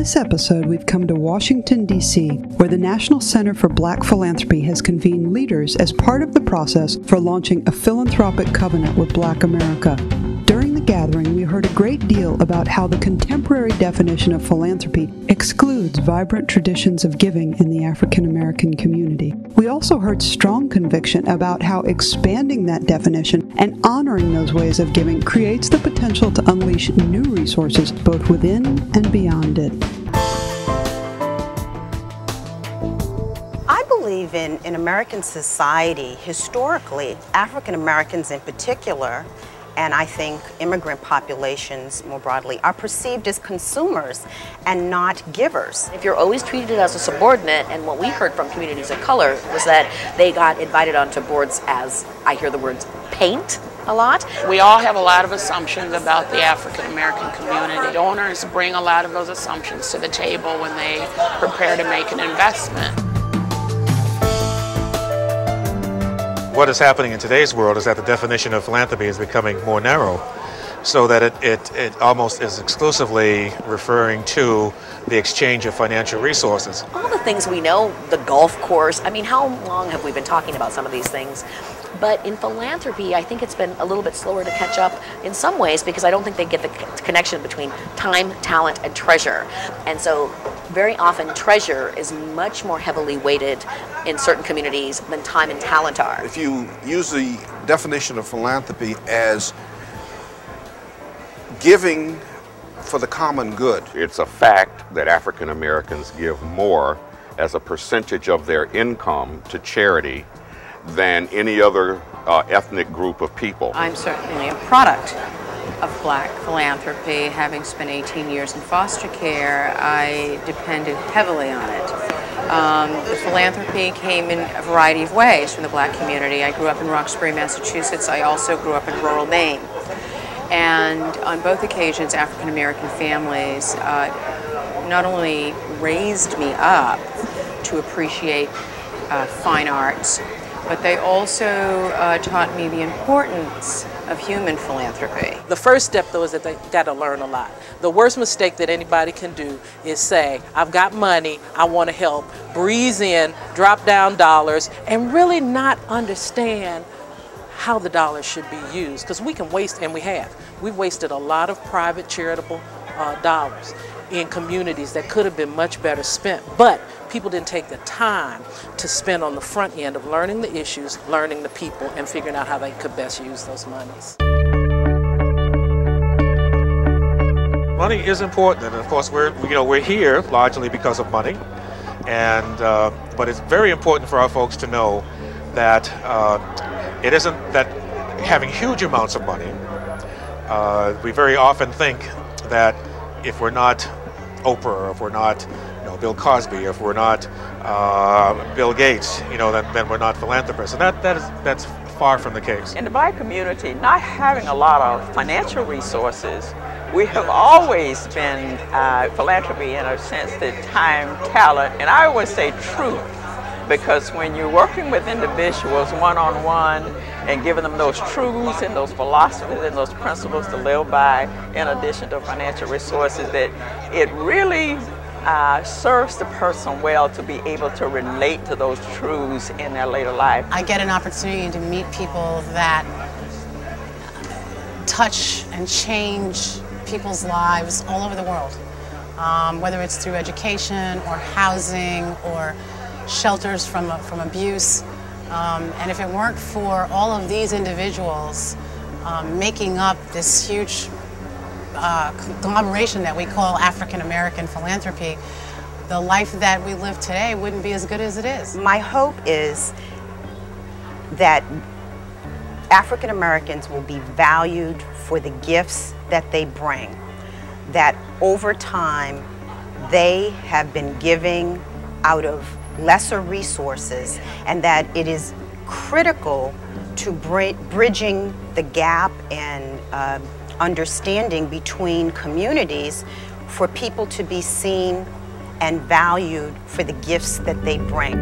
this episode, we've come to Washington, D.C., where the National Center for Black Philanthropy has convened leaders as part of the process for launching a philanthropic covenant with Black America. During the gathering, we heard a great deal about how the contemporary definition of philanthropy excludes vibrant traditions of giving in the African American community. We also heard strong conviction about how expanding that definition and honoring those ways of giving creates the potential to unleash new resources both within and beyond it. I believe in American society, historically, African Americans in particular, and I think immigrant populations more broadly, are perceived as consumers and not givers. If you're always treated as a subordinate, and what we heard from communities of color was that they got invited onto boards as, I hear the words, paint a lot. We all have a lot of assumptions about the African American community. Donors bring a lot of those assumptions to the table when they prepare to make an investment. What is happening in today's world is that the definition of philanthropy is becoming more narrow, so that it almost is exclusively referring to the exchange of financial resources. All the things we know, the golf course, I mean, how long have we been talking about some of these things? But in philanthropy, I think it's been a little bit slower to catch up in some ways because I don't think they get the connection between time, talent, and treasure. And so very often treasure is much more heavily weighted in certain communities than time and talent are. If you use the definition of philanthropy as giving for the common good. It's a fact that African Americans give more as a percentage of their income to charity than any other ethnic group of people. I'm certainly a product of Black philanthropy. Having spent 18 years in foster care, I depended heavily on it. The philanthropy came in a variety of ways from the Black community. I grew up in Roxbury, Massachusetts. I also grew up in rural Maine. And on both occasions, African American families not only raised me up to appreciate fine arts, but they also taught me the importance of human philanthropy. The first step, though, is that they got to learn a lot. The worst mistake that anybody can do is say, I've got money, I want to help, breeze in, drop down dollars, and really not understand how the dollars should be used, because we can waste, and we have. We've wasted a lot of private charitable dollars in communities that could have been much better spent, but people didn't take the time to spend on the front end of learning the issues, learning the people, and figuring out how they could best use those monies. Money is important, and of course we're here largely because of money, and but it's very important for our folks to know that it isn't that having huge amounts of money. We very often think that if we're not Oprah, or if we're not Bill Cosby, if we're not Bill Gates, then we're not philanthropists, and that's far from the case. In the Black community, not having a lot of financial resources, we have always been philanthropy in a sense that time, talent, and I always say truth, because when you're working with individuals one-on-one and giving them those truths and those philosophies and those principles to live by, in addition to financial resources, that it really serves the person well to be able to relate to those truths in their later life. I get an opportunity to meet people that touch and change people's lives all over the world, whether it's through education or housing or shelters from abuse. And if it weren't for all of these individuals making up this huge conglomeration that we call African American philanthropy, the life that we live today wouldn't be as good as it is. My hope is that African Americans will be valued for the gifts that they bring, that over time they have been giving out of lesser resources, and that it is critical to bridging the gap and understanding between communities for people to be seen and valued for the gifts that they bring.